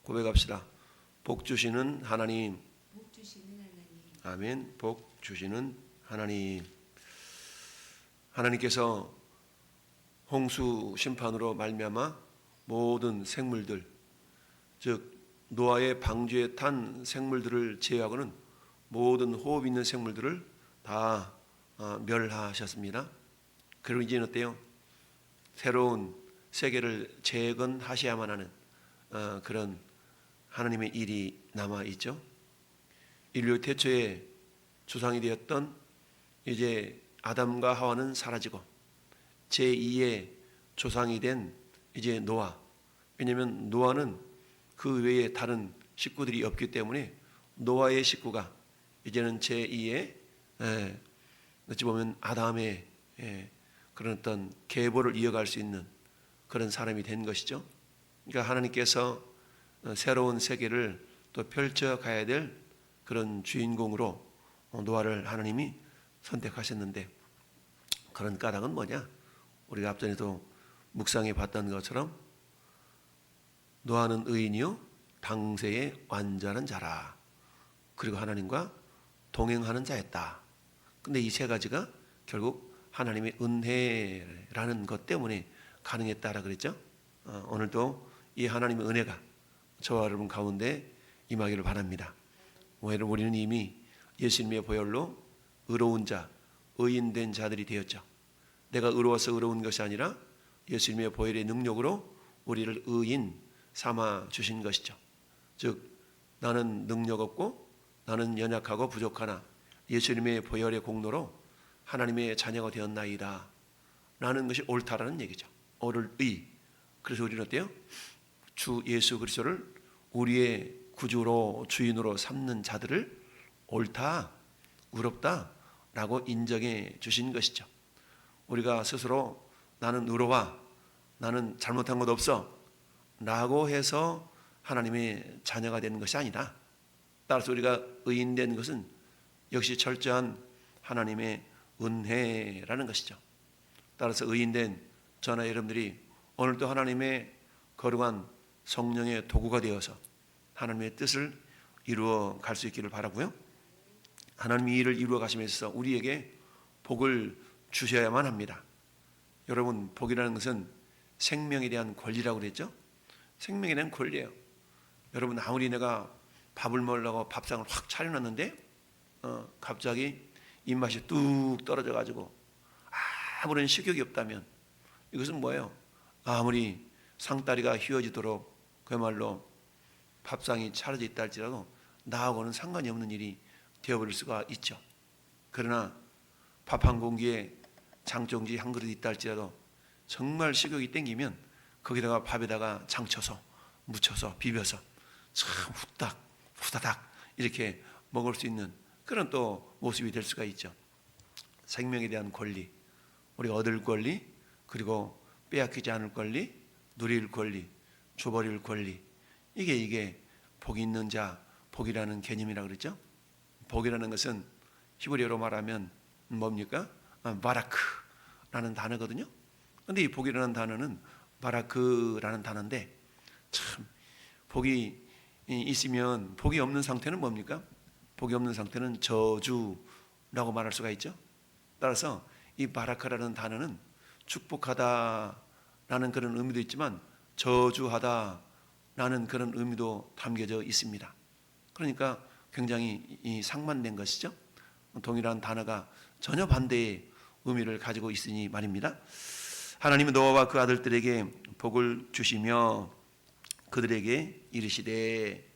고백합시다. 복 주시는 하나님. 복 주시는 하나님. 아멘. 복 주시는 하나님. 하나님께서 홍수 심판으로 말미암아 모든 생물들, 즉 노아의 방주에 탄 생물들을 제외하고는 모든 호흡 있는 생물들을 다 멸하셨습니다. 그리고 이제는 어때요? 새로운 세계를 재건하셔야만 하는 그런 하나님의 일이 남아 있죠. 인류 태초의 조상이 되었던 이제 아담과 하와는 사라지고 제2의 조상이 된 이제 노아. 왜냐하면 노아는 그 외에 다른 식구들이 없기 때문에 노아의 식구가 이제는 제2의 어찌 보면 아담의 그런 어떤 계보를 이어갈 수 있는 그런 사람이 된 것이죠. 그러니까 하나님께서 새로운 세계를 또 펼쳐가야 될 그런 주인공으로 노아를 하나님이 선택하셨는데, 그런 까닭은 뭐냐? 우리가 앞전에도 묵상해 봤던 것처럼 노아는 의인이요 당세의 완전한 자라, 그리고 하나님과 동행하는 자였다. 근데 이 세 가지가 결국 하나님의 은혜라는 것 때문에 가능했다라 그랬죠. 오늘도 이 하나님의 은혜가 저와 여러분 가운데 임하기를 바랍니다. 우리는 이미 예수님의 보혈로 의로운 자, 의인된 자들이 되었죠. 내가 의로워서 의로운 것이 아니라 예수님의 보혈의 능력으로 우리를 의인 삼아 주신 것이죠. 즉 나는 능력 없고 나는 연약하고 부족하나 예수님의 보혈의 공로로 하나님의 자녀가 되었나이다 라는 것이 옳다라는 얘기죠. 옳을 의. 그래서 우리는 어때요? 주 예수 그리스도를 우리의 구주로 주인으로 삼는 자들을 옳다, 의롭다 라고 인정해 주신 것이죠. 우리가 스스로 나는 의로워, 나는 잘못한 것 없어 라고 해서 하나님의 자녀가 되는 것이 아니다. 따라서 우리가 의인된 것은 역시 철저한 하나님의 은혜라는 것이죠. 따라서 의인된 저나 여러분들이 오늘도 하나님의 거룩한 성령의 도구가 되어서 하나님의 뜻을 이루어 갈 수 있기를 바라고요. 하나님이 일을 이루어 가시면서 우리에게 복을 주셔야만 합니다. 여러분, 복이라는 것은 생명에 대한 권리라고 그랬죠. 생명에 대한 권리예요. 여러분, 아무리 내가 밥을 먹으려고 밥상을 확 차려놨는데 갑자기 입맛이 뚝 떨어져 가지고 아무런 식욕이 없다면 이것은 뭐예요? 아무리 상다리가 휘어지도록 그야말로 밥상이 차려져 있다 할지라도 나하고는 상관이 없는 일이 되어버릴 수가 있죠. 그러나 밥 한 공기에 장종지 한 그릇 있다 할지라도 정말 식욕이 땡기면 거기다가 밥에다가 장쳐서 묻혀서 비벼서 참 후딱 후다닥 이렇게 먹을 수 있는 그런 또 모습이 될 수가 있죠. 생명에 대한 권리, 우리가 얻을 권리, 그리고 빼앗기지 않을 권리, 누릴 권리, 줘버릴 권리, 이게 복이 있는 자, 복이라는 개념이라고 그랬죠. 복이라는 것은 히브리어로 말하면 뭡니까? 바라크라는 단어거든요. 그런데 이 복이라는 단어는 바라크라는 단어인데, 참 복이 있으면 복이 없는 상태는 뭡니까? 복이 없는 상태는 저주라고 말할 수가 있죠. 따라서 이 바라크라는 단어는 축복하다라는 그런 의미도 있지만 저주하다라는 그런 의미도 담겨져 있습니다. 그러니까 굉장히 상반된 것이죠. 동일한 단어가 전혀 반대의 의미를 가지고 있으니 말입니다. 하나님은 노아와 그 아들들에게 복을 주시며 그들에게 이르시되,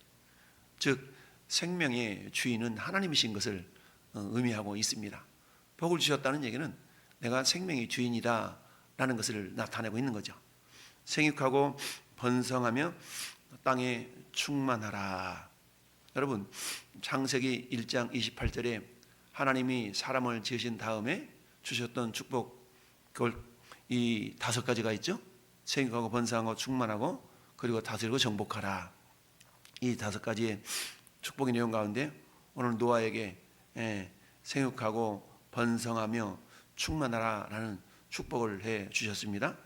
즉 생명의 주인은 하나님이신 것을 의미하고 있습니다. 복을 주셨다는 얘기는 내가 생명의 주인이다 라는 것을 나타내고 있는 거죠. 생육하고 번성하며 땅에 충만하라. 여러분, 창세기 1장 28절에 하나님이 사람을 지으신 다음에 주셨던 축복, 이 5가지가 있죠. 생육하고 번성하고 충만하고 그리고 다스리고 정복하라. 이 5가지의 축복의 내용 가운데 오늘 노아에게 생육하고 번성하며 충만하라 라는 축복을 해 주셨습니다.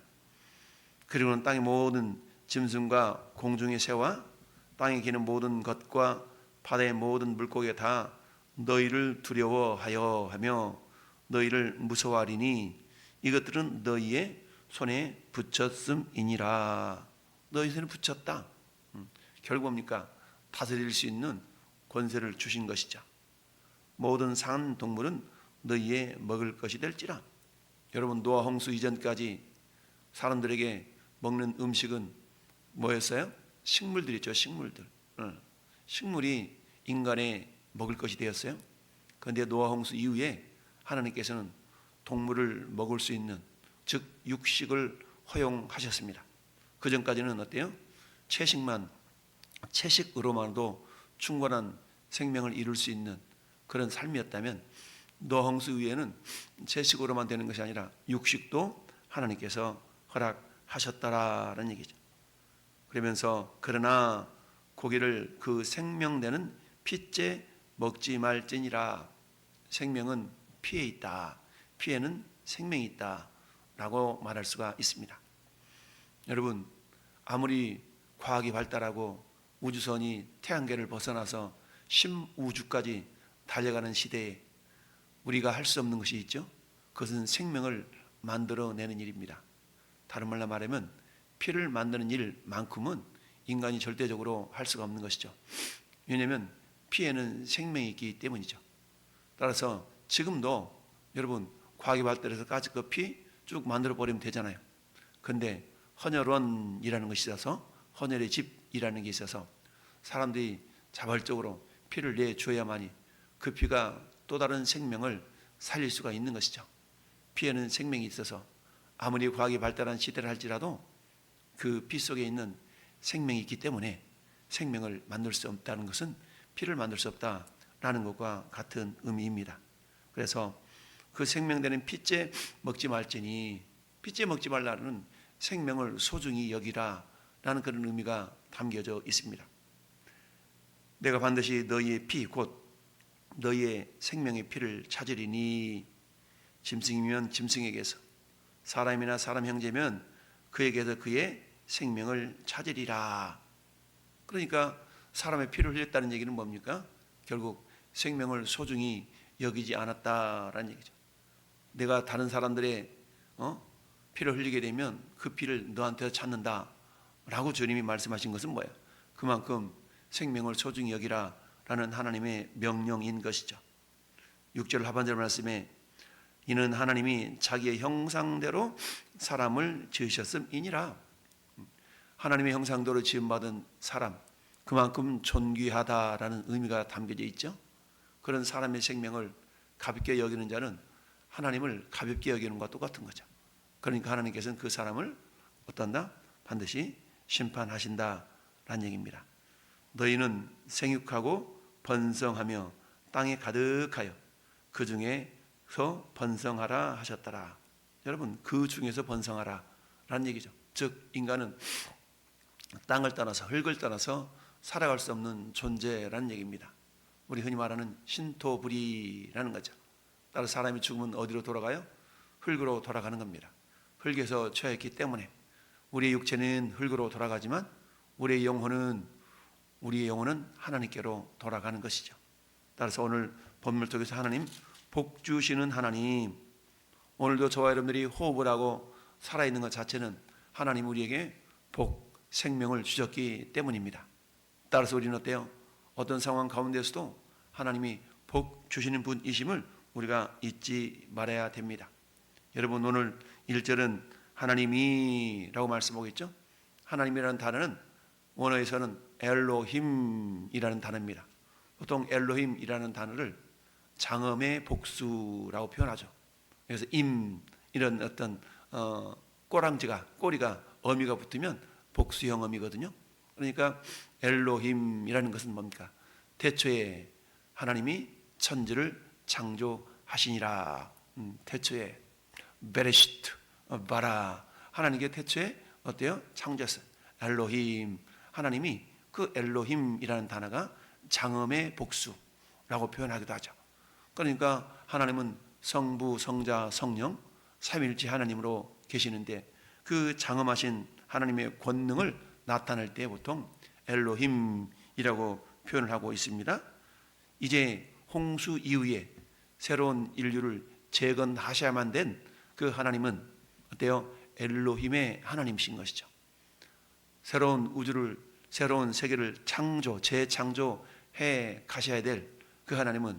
그리고는 땅의 모든 짐승과 공중의 새와 땅에 기는 모든 것과 바다의 모든 물고기가 다 너희를 두려워하여 하며 너희를 무서워하리니 이것들은 너희의 손에 붙였음이니라. 너희 손에 붙였다. 결국 뭡니까? 다스릴 수 있는 권세를 주신 것이죠. 모든 산 동물은 너희의 먹을 것이 될지라. 여러분, 노아 홍수 이전까지 사람들에게 먹는 음식은 뭐였어요? 식물들이죠. 식물들. 식물이 인간의 먹을 것이 되었어요. 그런데 노아 홍수 이후에 하나님께서는 동물을 먹을 수 있는, 즉 육식을 허용하셨습니다. 그 전까지는 어때요? 채식으로만도 충분한 생명을 이룰 수 있는 그런 삶이었다면 노아 홍수 이후에는 채식으로만 되는 것이 아니라 육식도 하나님께서 허락하셨다라는 얘기죠. 그러면서 그러나 고기를 그 생명되는 핏째 먹지 말지니라. 생명은 피에 있다. 피에는 생명이 있다 라고 말할 수가 있습니다. 여러분, 아무리 과학이 발달하고 우주선이 태양계를 벗어나서 심우주까지 달려가는 시대에 우리가 할 수 없는 것이 있죠. 그것은 생명을 만들어내는 일입니다. 다른 말로 말하면 피를 만드는 일만큼은 인간이 절대적으로 할 수가 없는 것이죠. 왜냐하면 피에는 생명이 있기 때문이죠. 따라서 지금도 여러분, 과학이 발달해서 가지 그 피 쭉 만들어 버리면 되잖아요. 그런데 헌혈원이라는 것이 있어서, 헌혈의 집이라는 게 있어서 사람들이 자발적으로 피를 내줘야만이 그 피가 또 다른 생명을 살릴 수가 있는 것이죠. 피에는 생명이 있어서 아무리 과학이 발달한 시대를 할지라도 그 피 속에 있는 생명이 있기 때문에 생명을 만들 수 없다는 것은 피를 만들 수 없다라는 것과 같은 의미입니다. 그래서 그 생명되는 핏째 먹지 말지니, 핏째 먹지 말라는 생명을 소중히 여기라 라는 그런 의미가 담겨져 있습니다. 내가 반드시 너희의 피, 곧 너희의 생명의 피를 찾으리니, 짐승이면 짐승에게서, 사람이나 사람 형제면 그에게서 그의 생명을 찾으리라. 그러니까 사람의 피를 흘렸다는 얘기는 뭡니까? 결국 생명을 소중히 여기지 않았다라는 얘기죠. 내가 다른 사람들의 피를 흘리게 되면 그 피를 너한테서 찾는다 라고 주님이 말씀하신 것은 뭐예요? 그만큼 생명을 소중히 여기라 라는 하나님의 명령인 것이죠. 6절 하반절 말씀에 이는 하나님이 자기의 형상대로 사람을 지으셨음이니라. 하나님의 형상대로 지음받은 사람, 그만큼 존귀하다라는 의미가 담겨져 있죠. 그런 사람의 생명을 가볍게 여기는 자는 하나님을 가볍게 여기는 것과 똑같은 거죠. 그러니까 하나님께서는 그 사람을 어떤다? 반드시 심판하신다라는 얘기입니다. 너희는 생육하고 번성하며 땅에 가득하여 그 중에서 번성하라 하셨더라. 여러분, 그 중에서 번성하라 라는 얘기죠. 즉 인간은 땅을 떠나서, 흙을 떠나서 살아갈 수 없는 존재라는 얘기입니다. 우리 흔히 말하는 신토불이라는 거죠. 따라서 사람이 죽으면 어디로 돌아가요? 흙으로 돌아가는 겁니다. 흙에서 처했기 때문에 우리의 육체는 흙으로 돌아가지만 우리의 영혼은 하나님께로 돌아가는 것이죠. 따라서 오늘 본문 속에서 하나님, 복 주시는 하나님, 오늘도 저와 여러분들이 호흡을 하고 살아있는 것 자체는 하나님 우리에게 복, 생명을 주셨기 때문입니다. 따라서 우리는 어때요? 어떤 상황 가운데서도 하나님이 복 주시는 분이심을 우리가 잊지 말아야 됩니다. 여러분, 오늘 1절은 하나님이라고 말씀하고 있죠. 하나님이라는 단어는 원어에서는 엘로힘이라는 단어입니다. 보통 엘로힘이라는 단어를 장엄의 복수라고 표현하죠. 그래서 이런 어떤 꼬리가 어미가 붙으면 복수형 어미거든요. 그러니까 엘로힘이라는 것은 뭡니까? 태초에 하나님이 천지를 창조하시니라. 태초에 베레시트 바라, 하나님께 태초에 어때요? 창조했어요. 엘로힘, 하나님이 그 엘로힘이라는 단어가 장엄의 복수라고 표현하기도 하죠. 그러니까 하나님은 성부, 성자, 성령 삼위일체 하나님으로 계시는데 그 장엄하신 하나님의 권능을 나타낼 때 보통 엘로힘이라고 표현을 하고 있습니다. 이제 홍수 이후에 새로운 인류를 재건하셔야만 된 그 하나님은 어때요? 엘로힘의 하나님이신 것이죠. 새로운 우주를, 새로운 세계를 재창조해 가셔야 될 그 하나님은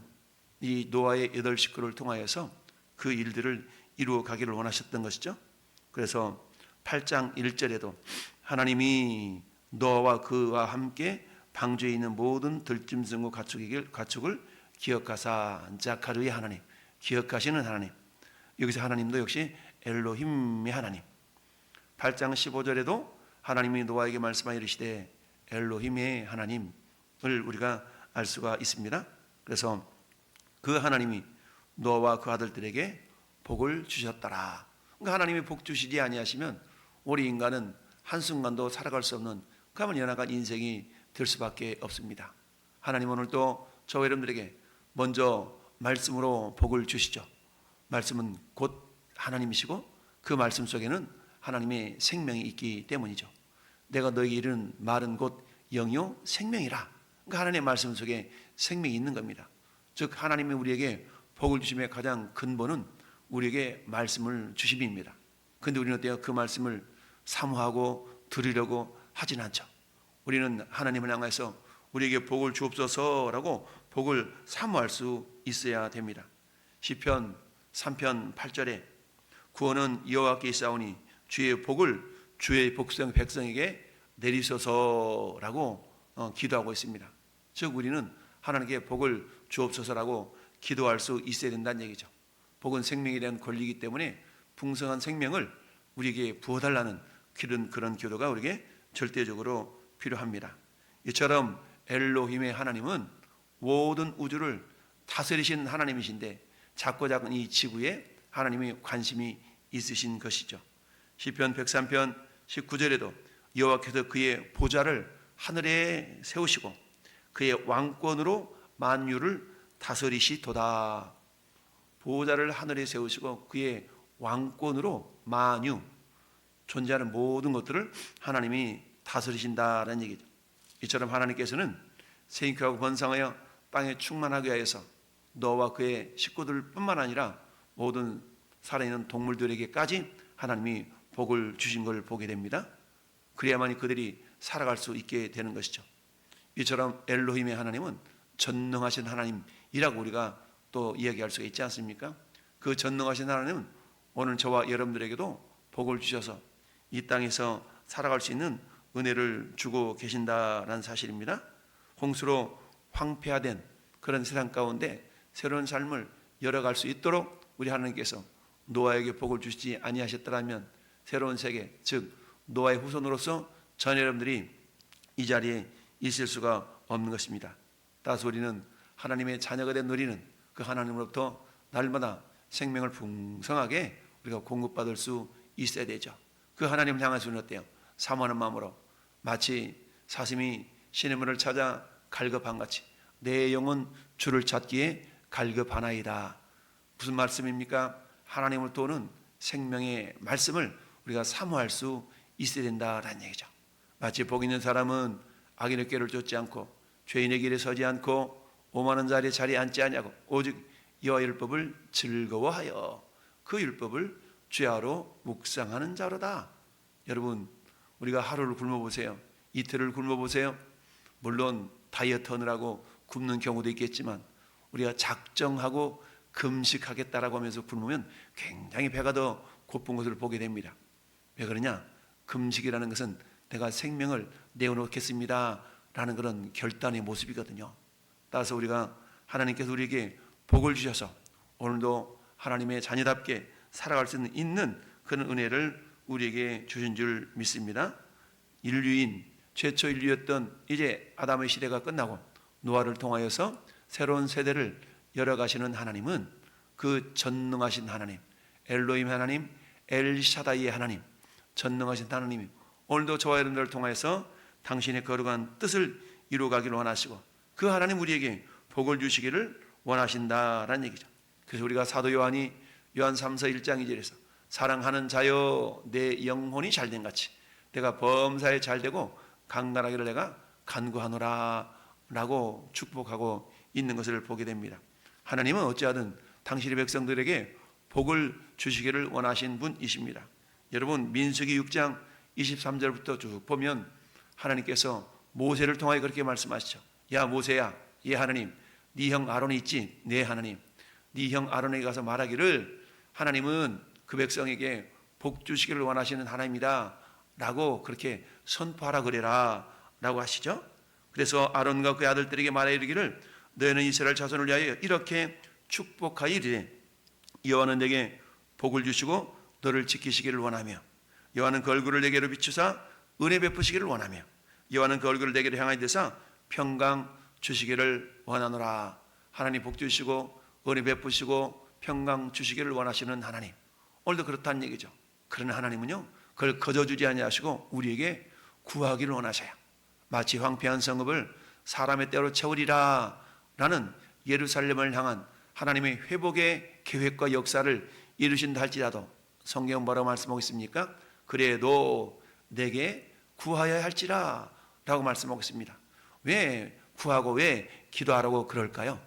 이 노아의 8 식구를 통하여서 그 일들을 이루어 가기를 원하셨던 것이죠. 그래서 8장 1절에도 하나님이 노아와 그와 함께 방주에 있는 모든 들짐승과 가축을 기억하사, 자카르의 하나님, 기억하시는 하나님. 여기서 하나님도 역시 엘로힘의 하나님. 8장 15절에도 하나님이 노아에게 말씀하여 이르시되 엘로힘의 하나님을 우리가 알 수가 있습니다. 그래서 그 하나님이 노아와 그 아들들에게 복을 주셨더라. 그러니까 하나님이 복 주시지 아니하시면 우리 인간은 한순간도 살아갈 수 없는 가만 연약한 인생이 될 수밖에 없습니다. 하나님 오늘도 저와 여러분들에게 먼저 말씀으로 복을 주시죠. 말씀은 곧 하나님이시고 그 말씀 속에는 하나님의 생명이 있기 때문이죠. 내가 너에게 이르는 말은 곧 영이요 생명이라. 그러니까 하나님의 말씀 속에 생명이 있는 겁니다. 즉 하나님이 우리에게 복을 주심의 가장 근본은 우리에게 말씀을 주심입니다. 그런데 우리는 어때요? 그 말씀을 사모하고 들으려고 하진 않죠. 우리는 하나님을 향해서 우리에게 복을 주옵소서라고 복을 사모할 수 있어야 됩니다. 시편 3편 8절에 구원은 여호와께 있사오니 주의 복을 주의 백성에게 내리소서라고 기도하고 있습니다. 즉 우리는 하나님께 복을 주옵소서라고 기도할 수 있어야 된다는 얘기죠. 복은 생명에 대한 권리이기 때문에 풍성한 생명을 우리에게 부어달라는 그런 기도가 우리에게 절대적으로 필요합니다. 이처럼 엘로힘의 하나님은 모든 우주를 다스리신 하나님이신데 작고 작은 이 지구에 하나님이 관심이 있으신 것이죠. 시편 103편 19절에도 여호와께서 그의 보좌를 하늘에 세우시고 그의 왕권으로 만유를 다스리시도다. 보좌를 하늘에 세우시고 그의 왕권으로 만유, 존재하는 모든 것들을 하나님이 다스리신다는 얘기죠. 이처럼 하나님께서는 생육하고 번성하여 땅에 충만하게 하여서 노아와 그의 식구들 뿐만 아니라 모든 살아있는 동물들에게까지 하나님이 복을 주신 걸 보게 됩니다. 그래야만이 그들이 살아갈 수 있게 되는 것이죠. 이처럼 엘로힘의 하나님은 전능하신 하나님이라고 우리가 또 이야기할 수가 있지 않습니까? 그 전능하신 하나님은 오늘 저와 여러분들에게도 복을 주셔서 이 땅에서 살아갈 수 있는 은혜를 주고 계신다는 사실입니다. 홍수로 황폐화된 그런 세상 가운데 새로운 삶을 열어갈 수 있도록 우리 하나님께서 노아에게 복을 주시지 아니하셨더라면 새로운 세계, 즉 노아의 후손으로서 전 여러분들이 이 자리에 있을 수가 없는 것입니다. 따라서 우리는 하나님의 자녀가 된 우리는 그 하나님으로부터 날마다 생명을 풍성하게 우리가 공급받을 수 있어야 되죠. 그 하나님을 향해서 우리는 어때요? 사모하는 마음으로 마치 사슴이 시냇물을 찾아 갈급한 같이 내 영혼 주를 찾기에 갈급하나이다. 무슨 말씀입니까? 하나님을 도우는 생명의 말씀을 우리가 사모할 수 있어야 된다라는 얘기죠. 마치 복 있는 사람은 악인의 꾀를 쫓지 않고 죄인의 길에 서지 않고 오만한 자리에 앉지 아니하고 오직 여호와의 율법을 즐거워하여 그 율법을 죄하로 묵상하는 자로다. 여러분, 우리가 하루를 굶어보세요. 이틀을 굶어보세요. 물론 다이어트 하느라고 굶는 경우도 있겠지만 우리가 작정하고 금식하겠다라고 하면서 굶으면 굉장히 배가 더 고픈 것을 보게 됩니다. 왜 그러냐? 금식이라는 것은 내가 생명을 내어놓겠습니다 라는 그런 결단의 모습이거든요. 따라서 우리가 하나님께서 우리에게 복을 주셔서 오늘도 하나님의 자녀답게 살아갈 수 있는 그런 은혜를 우리에게 주신 줄 믿습니다. 인류인 최초 인류였던 이제 아담의 시대가 끝나고 노아를 통하여서 새로운 세대를 열어가시는 하나님은 그 전능하신 하나님, 엘로힘 하나님, 엘샤다이의 하나님, 전능하신 하나님이 오늘도 저와 여러분들을 통해서 당신의 거룩한 뜻을 이루어가기를 원하시고 그 하나님 우리에게 복을 주시기를 원하신다라는 얘기죠. 그래서 우리가 사도 요한이 요한 3서 1장 2절에서 사랑하는 자여 내 영혼이 잘된 같이 내가 범사에 잘되고 강건하기를 내가 간구하노라 라고 축복하고 있는 것을 보게 됩니다. 하나님은 어찌하든 당신의 백성들에게 복을 주시기를 원하신 분이십니다. 여러분 민수기 6장 23절부터 쭉 보면 하나님께서 모세를 통하여 그렇게 말씀하시죠. 야 모세야, 예 하나님, 네 형 아론이 있지, 네 하나님, 네 형 아론에게 가서 말하기를 하나님은 그 백성에게 복 주시기를 원하시는 하나님이다 라고 그렇게 선포하라 그래라 라고 하시죠. 그래서 아론과 그의 아들들에게 말하 이르기를 너희는 이스라엘 자손을 위하여 이렇게 축복하여 이르되 여호와는 내게 복을 주시고 너를 지키시기를 원하며 여호와는 그 얼굴을 내게로 비추사 은혜 베푸시기를 원하며 여호와는 그 얼굴을 내게로 향하여 드사 평강 주시기를 원하노라. 하나님 복 주시고 은혜 베푸시고 평강 주시기를 원하시는 하나님, 오늘도 그렇다는 얘기죠. 그러나 하나님은요 그걸 거저주지 아니하시고 우리에게 구하기를 원하셔요. 마치 황폐한 성읍을 사람의 때로 채우리라 라는 예루살렘을 향한 하나님의 회복의 계획과 역사를 이루신다 할지라도 성경은 뭐라고 말씀하고 있습니까? 그래도 내게 구하여야 할지라 라고 말씀하고 있습니다. 왜 구하고 왜 기도하라고 그럴까요?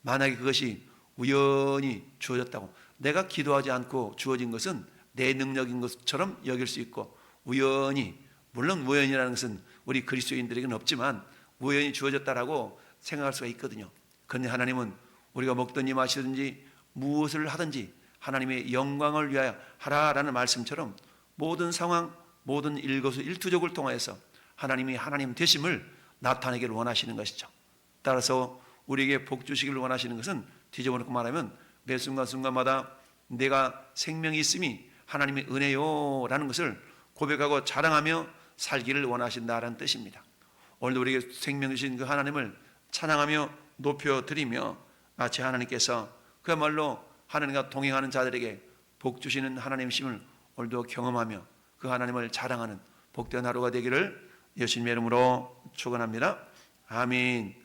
만약에 그것이 우연히 주어졌다고, 내가 기도하지 않고 주어진 것은 내 능력인 것처럼 여길 수 있고, 우연히, 물론 우연이라는 것은 우리 그리스도인들에게는 없지만 우연히 주어졌다라고 생각할 수가 있거든요. 그런데 하나님은 우리가 먹든지 마시든지 무엇을 하든지 하나님의 영광을 위하여 하라라는 말씀처럼 모든 상황, 모든 일거수일투족을 통하여서 하나님이 하나님 되심을 나타내기를 원하시는 것이죠. 따라서 우리에게 복 주시기를 원하시는 것은 뒤집어놓고 말하면 매 순간순간마다 내가 생명이 있음이 하나님의 은혜요 라는 것을 고백하고 자랑하며 살기를 원하신다라는 뜻입니다. 오늘도 우리에게 생명 주신 그 하나님을 찬양하며 높여드리며 마치 하나님께서 그야말로 하나님과 동행하는 자들에게 복 주시는 하나님이심을 오늘도 경험하며 그 하나님을 자랑하는 복된 하루가 되기를 예수님의 이름으로 축원합니다. 아멘.